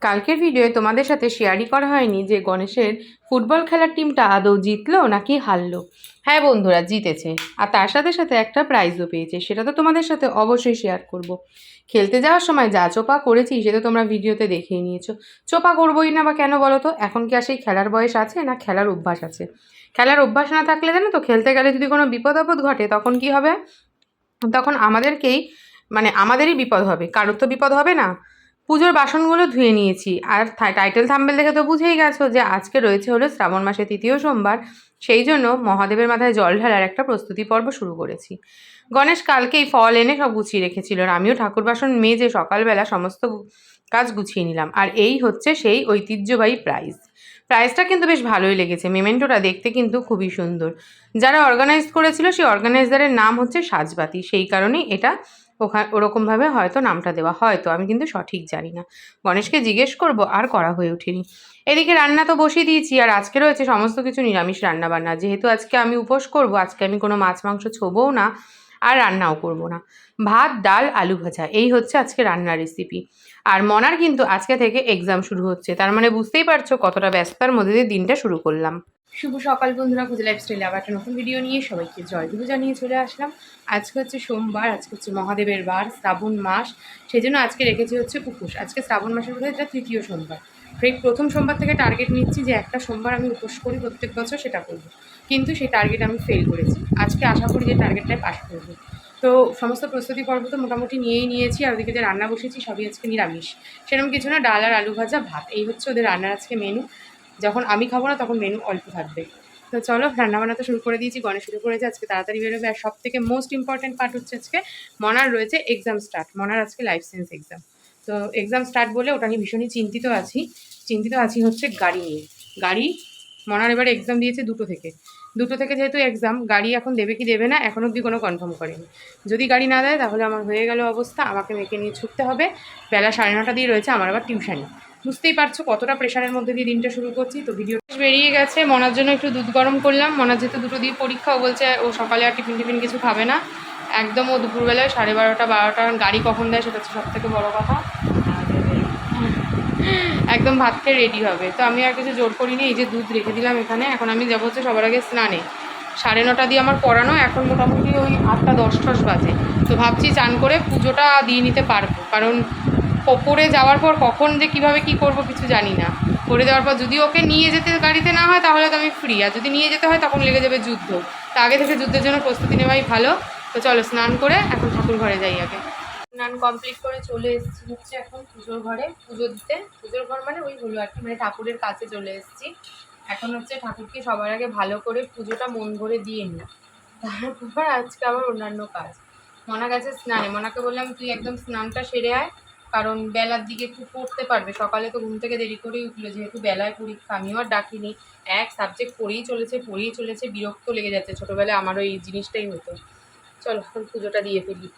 কালকের ভিডিওয়ে তোমাদের সাথে শেয়ারই করা হয়নি যে গণেশের ফুটবল খেলার টিমটা আদৌ জিতলো নাকি হারলো। হ্যাঁ বন্ধুরা, জিতেছে। আর তার সাথে সাথে একটা প্রাইজও পেয়েছে, সেটা তো তোমাদের সাথে অবশ্যই শেয়ার করব। খেলতে যাওয়ার সময় যা চোপা করেছি সেটা তোমরা ভিডিওতে দেখেই নিয়েছো। চোপা করবোই না বা কেন বলো তো? এখন কি আর সেই খেলার বয়স আছে, না খেলার অভ্যাস আছে? খেলার অভ্যাস না থাকলে জানো তো, খেলতে গেলে যদি কোনো বিপদ আপদ ঘটে তখন কি হবে? তখন আমাদেরকেই, মানে আমাদেরই বিপদ হবে, কারোর তো বিপদ হবে না। পুজোর বাসনগুলো ধুয়ে নিয়েছি, আর টাইটেল থাম্বনেল দেখে তো বুঝেই গেছো যে আজকে রয়েছে হলো শ্রাবণ মাসের তৃতীয় সোমবার। সেই জন্য মহাদেবের মাথায় জল ঢালার একটা প্রস্তুতি পর্ব শুরু করেছি। গণেশ কালকেই ফল এনে সব গুছিয়ে রেখেছিল, আর আমিও ঠাকুর বাসন মেজে সকালবেলা সমস্ত কাজ গুছিয়ে নিলাম। আর এই হচ্ছে সেই ঐতিহ্যবাহী প্রাইজটা কিন্তু বেশ ভালোই লেগেছে। মেমেন্টোটা দেখতে কিন্তু খুবই সুন্দর। যারা অর্গানাইজ করেছিল সেই অর্গানাইজারের নাম হচ্ছে সাজবাতি, সেই কারণেই এটা ওরকমভাবে হয়তো নামটা দেওয়া, হয়তো, আমি কিন্তু সঠিক জানি না। গণেশকে জিজ্ঞেস করব, আর করা হয়ে ওঠেনি। এদিকে রান্না তো বসিয়ে দিয়েছি, আর আজকে রয়েছে সমস্ত কিছু নিরামিষ রান্না বান্না। যেহেতু আজকে আমি উপোস করব, আজকে আমি কোনো মাছ মাংস ছোবও না, আর রান্নাও করব না। ভাত, ডাল, আলু ভাজা, এই হচ্ছে আজকে রান্নার রেসিপি। আর মনার কিন্তু আজকে থেকে এক্সাম শুরু হচ্ছে, তার মানে বুঝতেই পারছো কতটা ব্যস্ততার মধ্যে দিয়ে দিনটা শুরু করলাম। শুভ সকাল বন্ধুরা, খুঁজে লাইফস্টাইলে আবার একটা নতুন ভিডিও নিয়ে সবাইকে জয়গুরু জানিয়ে চলে আসলাম। আজকে হচ্ছে সোমবার, আজকে হচ্ছে মহাদেবের বার, শ্রাবণ মাস। সেই জন্য আজকে রেখেছি হচ্ছে উপোস। আজকে শ্রাবণ মাসের মধ্যে এটা তৃতীয় সোমবার। সেই প্রথম সোমবার থেকে টার্গেট নিচ্ছি যে একটা সোমবার আমি উপোস করি প্রত্যেক বছর, সেটা করব। কিন্তু সেই টার্গেট আমি ফেল করেছি। আজকে আশা করি যে টার্গেটটাই পাস করবো। তো সমস্ত প্রস্তুতি পর্ব তো মোটামুটি নিয়েই নিয়েছি, আর ওদিকে যে রান্না বসেছি সবই আজকে নিরামিষ। সেরকম কিছু না, ডাল আর আলু ভাজা, ভাত, এই হচ্ছে ওদের রান্নার আজকে মেনু। যখন আমি খাবো না তখন মেনু অল্প থাকবে। তো চলো, রান্নাবান্না তো শুরু করে দিয়েছি, গণেশ শুরু করেছে, আজকে তাড়াতাড়ি বেরোবে। আর সব থেকে মোস্ট ইম্পর্টেন্ট পার্ট হচ্ছে আজকে মনার রয়েছে এক্সাম স্টার্ট। মনার আজকে লাইফ সায়েন্স এক্সাম। তো এক্সাম স্টার্ট বলে ওটা নিয়ে ভীষণই চিন্তিত আছি হচ্ছে গাড়ি নিয়ে। গাড়ি, মনার এবারে এক্সাম দিয়েছে দুটো থেকে যেহেতু এক্সাম, গাড়ি এখন দেবে কি দেবে না এখন অবধি কোনো কনফার্ম করেনি। যদি গাড়ি না দেয় তাহলে আমার হয়ে গেল অবস্থা, আমাকে মেয়েকে নিয়ে ছুটতে হবে। বেলা 9:30 দিয়ে রয়েছে আমার আবার টিউশানি। বুঝতেই পারছো কতটা প্রেশারের মধ্যে দিয়ে দিনটা শুরু করছি। তো ভিডিও বেরিয়ে গেছে, মনার জন্য একটু দুধ গরম করলাম। মনার যেহেতু দুটো দিয়ে পরীক্ষা, ও বলছে ও সকালে আর টিফিন কিছু খাবে না। একদম ও দুপুরবেলায় 12:30-12টা, গাড়ি কখন দেয় সেটা হচ্ছে সব থেকে বড়ো কথা। একদম ভাত খেয়ে রেডি হবে। তো আমি আর কিছু জোর করিনি, এই যে দুধ রেখে দিলাম এখানে। এখন আমি যাবো হচ্ছে সবার আগে স্নানে। 9:30 দিয়ে আমার পড়ানো, এখন মোটামুটি ওই 8:10 বাজে। তো ভাবছি চান করে পুজোটা দিয়ে নিতে পারবো, কারণ ওপরে যাওয়ার পর কখন যে কীভাবে কী করবো কিছু জানি না। করে দেওয়ার পর যদি ওকে নিয়ে যেতে গাড়িতে না হয় তাহলে তো আমি ফ্রি, আর যদি নিয়ে যেতে হয় তখন লেগে যাবে যুদ্ধ। তা আগে থেকে যুদ্ধের জন্য প্রস্তুতি নেওয়াই ভালো। তো চলো স্নান করে এখন ঠাকুর ঘরে যাই আগে। স্নান কমপ্লিট করে চলে এসেছি হচ্ছে এখন পুজোর ঘরে পুজো দিতে। পুজোর ঘর মানে ওই হলো আর কি, মানে ঠাকুরের কাছে চলে এসেছি। এখন হচ্ছে ঠাকুরকে সবার আগে ভালো করে পুজোটা মন ভরে দিয়ে নিই, তারপর আজকে আবার অন্যান্য কাজ। মনা গেছে স্নানে, মনাকে বললাম তুই একদম স্নানটা সেরে আয়, কারণ বেলার দিকে একটু পড়তে পারবে। সকালে তো ঘুম থেকে দেরি করেই উঠলো, যেহেতু বেলায় পরীক্ষা। আমিও আর ডাকিনি, এক সাবজেক্ট পড়েই চলেছে, বিরক্ত লেগে যাচ্ছে। ছোটোবেলায় আমারও এই জিনিসটাই হতো। চলো এখন পুজোটা দিয়ে ফেলি।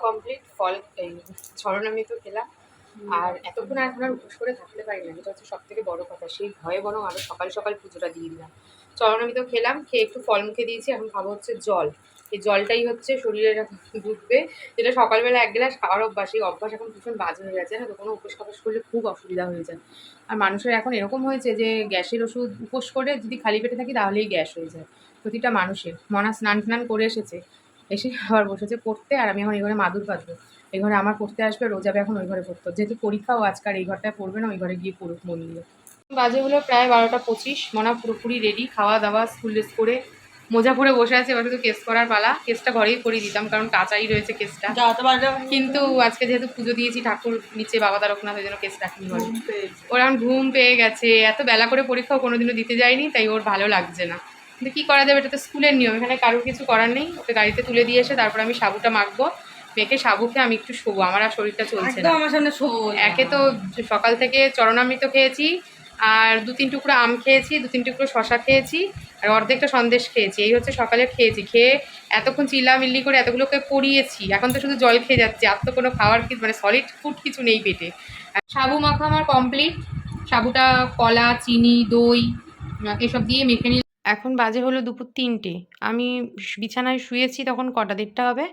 কমপ্লিট, ফল ছরণামৃত খেলাম। আর এতক্ষণ এখন আর উপোস করে থাকতে পারি না, যেটা হচ্ছে সব থেকে বড় কথা। সেই ভয়ে বরং আরও সকাল সকাল পুজোটা দিয়ে দিলাম। চরণামৃত খেলাম, খেয়ে একটু ফল মুখে দিয়েছি, এখন খাবো হচ্ছে জল। এই জলটাই হচ্ছে শরীরে ঢুকবে, যেটা সকালবেলা এক গ্লাস খাওয়ার অভ্যাস, এই অভ্যাস এখন ভীষণ বাজে হয়ে গেছে না তো। কোনো উপোস খাপাস করলে খুব অসুবিধা হয়ে যায়। আর মানুষের এখন এরকম হয়েছে যে গ্যাসের ওষুধ উপোস করে যদি খালি পেটে থাকি তাহলেই গ্যাস হয়ে যায় প্রতিটা মানুষের। মনা স্নান করে এসেছে, এসে আবার বসেছে পড়তে, আর আমি এখন এই ঘরে মাদুর পাতবো। এই ঘরে আমার পড়তে আসবে, রোজ যাবে এখন ওই ঘরে পড়তো, যেহেতু পরীক্ষাও আজকাল এই ঘরটায় পড়বে না, ওই ঘরে গিয়ে পড়ুক মন দিয়ে। বাজে হলো প্রায় 12টা 25, মনা পুরোপুরি রেডি, খাওয়া দাওয়া স্কুল ড্রেস করে মোজা পরে বসে আছে। এবার শুধু কেস করার পালা। কেসটা ঘরেই করিয়ে দিতাম কারণ কাঁচাই রয়েছে কেসটা, কিন্তু আজকে যেহেতু পুজো দিয়েছি ঠাকুর নিচে বাবা তারকনাথ, ওই জন্য কেস রাখিনি ঘরে। ওর এখন ঘুম পেয়ে গেছে, এত বেলা করে পরীক্ষাও কোনোদিনও দিতে যায়নি, তাই ওর ভালো লাগছে না। কিন্তু কী করা যাবে, এটা তো স্কুলের নিয়ম, এখানে কারোর কিছু করার নেই। ওকে গাড়িতে তুলে দিয়ে এসে তারপর আমি সাবুটা মাখবো, মেখে সাবু খেয়ে আমি একটু শোবো। আমার আর শরীরটা চলছে না। আমার সামনে শোবো, একে তো সকাল থেকে চরণামৃত খেয়েছি, আর 2-3 টুকরো আম খেয়েছি, 2-3 টুকরো শশা খেয়েছি, আর অর্ধেকটা সন্দেশ খেয়েছি। এই হচ্ছে সকালে খেয়েছি। খেয়ে এতক্ষণ চিল্লামিল্লি করে এতগুলোকে পরিয়েছি, এখন তো শুধু জল খেয়ে যাচ্ছে। আর তো কোনো খাওয়ার মানে সলিড ফুড কিছু নেই পেটে। সাবু মাখা আমার কমপ্লিট। সাবুটা কলা, চিনি, দই এসব দিয়ে মেখে নিই। এখন বাজে হলো দুপুর 3টে। আমি বিছানায় শুয়েছি তখন কটা, 1:30 হবে।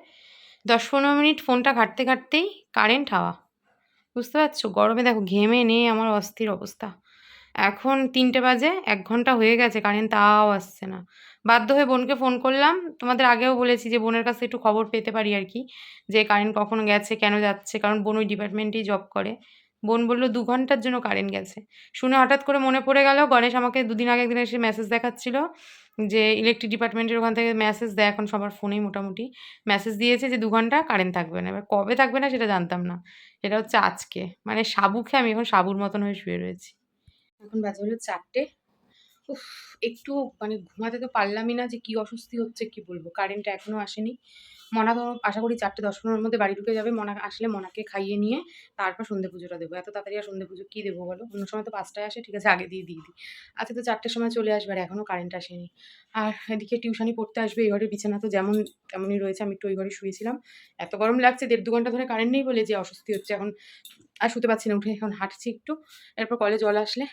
10-15 মিনিট ফোনটা ঘাঁটতে ঘাঁটতেই কারেন্ট হাওয়া, বুঝতে পারছো? গরমে দেখো ঘেমে নিয়ে আমার অস্থির অবস্থা। এখন 3টে বাজে, 1 ঘন্টা হয়ে গেছে কারেন্ট তাও আসছে না। বাধ্য হয়ে বোনকে ফোন করলাম। তোমাদের আগেও বলেছি যে বোনের কাছে একটু খবর পেতে পারি আর কি, যে কারেন্ট কখন গেছে, কেন যাচ্ছে, কারণ বোন ওই ডিপার্টমেন্টেই জব করে। বোন বলল 2 ঘন্টার জন্য কারেন্ট গেছে। শুনে হঠাৎ করে মনে পড়ে গেল, গণেশ আমাকে 2 দিন আগে একদিন এসে মেসেজ দেখাচ্ছিল যে ইলেকট্রিক ডিপার্টমেন্টের ওখান থেকে মেসেজ দেয়, এখন সবার ফোনেই মোটামুটি মেসেজ দিয়েছে যে 2 ঘন্টা কারেন্ট থাকবে না। এবার কবে থাকবে না সেটা জানতাম না, এটা হচ্ছে আজকে। মানে সাবু খেয়ে আমি এখন সাবুর মতন হয়ে শুয়ে রয়েছি। এখন বাজে হলো 4টে। উফ, একটু মানে ঘুমাতে তো পারলামই না, যে কি অস্বস্তি হচ্ছে কি বলবো। কারেন্টটা এখনো আসেনি। মনা তো আশা করি 4:10-15 মধ্যে বাড়ি ঢুকে যাবে। মনা আসলে মনাকে খাইয়ে নিয়ে তারপর সন্ধ্যে পুজোটা দেবো। এত তাড়াতাড়ি আর সন্ধ্যে পুজো কী দেবো বলো? অন্য সময় তো 5টায় আসে, ঠিক আছে আগে দিয়ে দিই। আজকে তো 4টের সময় চলে আসবে, আর এখনও কারেন্ট আসেনি। আর এদিকে টিউশনি পড়তে আসবে। এই ঘরের বিছানা তো যেমন তেমনই রয়েছে, আমি একটু ওই ঘরে শুয়েছিলাম। এত গরম লাগছে, 1.5-2 ঘন্টা ধরে কারেন্ট নেই বলে যে অস্বস্তি হচ্ছে। এখন আর শুতে পারছি না, উঠে এখন হাঁটছি একটু। এরপর কলে জল আসলে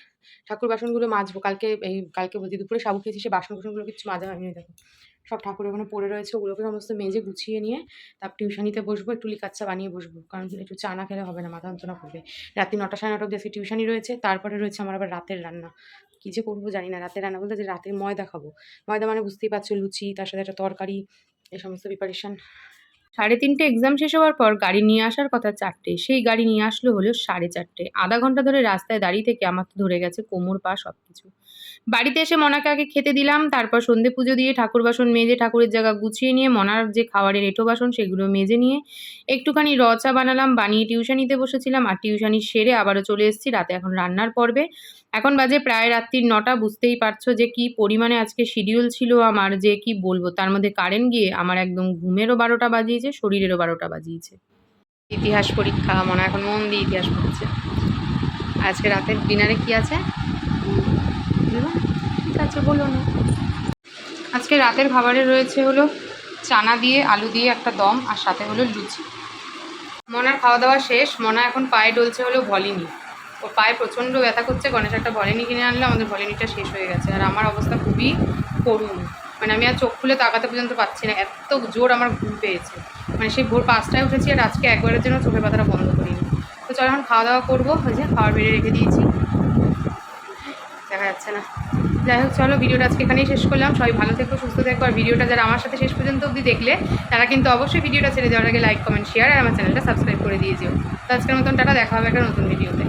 ঠাকুর বাসনগুলো মাজবো। কালকে বলছি দুপুরে সাবু খেয়েছি, সে বাসনগুলো কিছু মাজা হয়নি। দেখো সব ঠাকুর ওখানে পড়ে রয়েছে, ওগুলোকে সমস্ত মেজে গুছিয়ে নিয়ে তারপর টিউশনিতে বসবো। একটু লিকাচ্চা বানিয়ে বসবো, কারণ একটু চা না খেলে হবে না, মাথা যন্ত্রণা করবে। রাত্রি 9টা-9:30 অবধি আজকে টিউশনি রয়েছে। তারপরে রয়েছে আমার আবার রাতের রান্না। কী যে করবো জানি না। রাতের রান্না বলতে যে রাতের ময়দা খাবো। ময়দা মানে বুঝতেই পারছো, লুচি, তার সাথে একটা তরকারি, এই সমস্ত প্রিপারেশান। 3:30 এক্সাম শেষ হওয়ার পর গাড়ি নিয়ে আসার কথা 4টে, সেই গাড়ি নিয়ে আসলো হলো 4:30। আধা ঘন্টা ধরে রাস্তায় দাঁড়িয়ে থেকে আমার তো ধরে গেছে কোমর পা সব কিছু। বাড়িতে এসে মনাকে আগে খেতে দিলাম, তারপর সন্ধে পুজো দিয়ে ঠাকুর বাসন মেজে ঠাকুরের জায়গা গুছিয়ে নিয়ে মনার যে খাবারের এঁটো বাসন সেগুলো মেজে নিয়ে একটুখানি চা বানালাম, বানিয়ে টিউশনিতে বসেছিলাম। আর টিউশনি সেরে আবারও চলে এসেছি রাতে এখন রান্নার পর্বে। এখন বাজে প্রায় রাত্রির 9টা। বুঝতেই পারছো যে কি পরিমাণে আজকে শিডিউল ছিল আমার, যে কি বলবো। তার মধ্যে কারেন্ট গিয়ে আমার একদম ঘুমেরও 12টা বাজিয়েছে, শরীরেরও 12টা বাজিয়েছে। ইতিহাস পরীক্ষা, মনে এখন মন দিয়ে ইতিহাস পড়ছে। আজকে রাতের ডিনারে কি আছে? ঠিক আছে বলো না। আজকে রাতের খাবারে রয়েছে হলো চানা দিয়ে আলু দিয়ে একটা দম, আর সাথে হলো লুচি। মনার খাওয়া দাওয়া শেষ। মনা এখন পায়ে ডলছে হলো ভলিনি। ওর পায়ে প্রচণ্ড ব্যথা করছে। গণেশ একটা ভলিনি কিনে আনলো, আমাদের ভলিনিটা শেষ হয়ে গেছে। আর আমার অবস্থা খুবই করুণ, মানে আমি আর চোখ খুলে তাকাতে পর্যন্ত পাচ্ছি না, এত জোর আমার ঘুম পেয়েছে। মানে সেই ভোর 5টায় উঠেছি, আর আজকে একবারের জন্য চোখের পাতাটা বন্ধ করিনি। তো চলো এখন খাওয়া দাওয়া করবো। ওই যে খাবার বেড়ে রেখে দিয়েছি, দেখা যাচ্ছে না। যাই হোক চলো, ভিডিওটা আজকে এখানেই শেষ করলাম। সবাই ভালো থেকো, সুস্থ থেকো। আর ভিডিওটা যারা আমার সাথে শেষ পর্যন্ত অবধি দেখলে তারা কিন্তু অবশ্যই ভিডিওটা ছেড়ে যাওয়ার আগে লাইক, কমেন্ট, শেয়ার আর আমার চ্যানেলটা সাবস্ক্রাইব করে দিয়ে যেও। তো আজকের মতন টাটা, দেখা হবে একটা নতুন ভিডিওতে।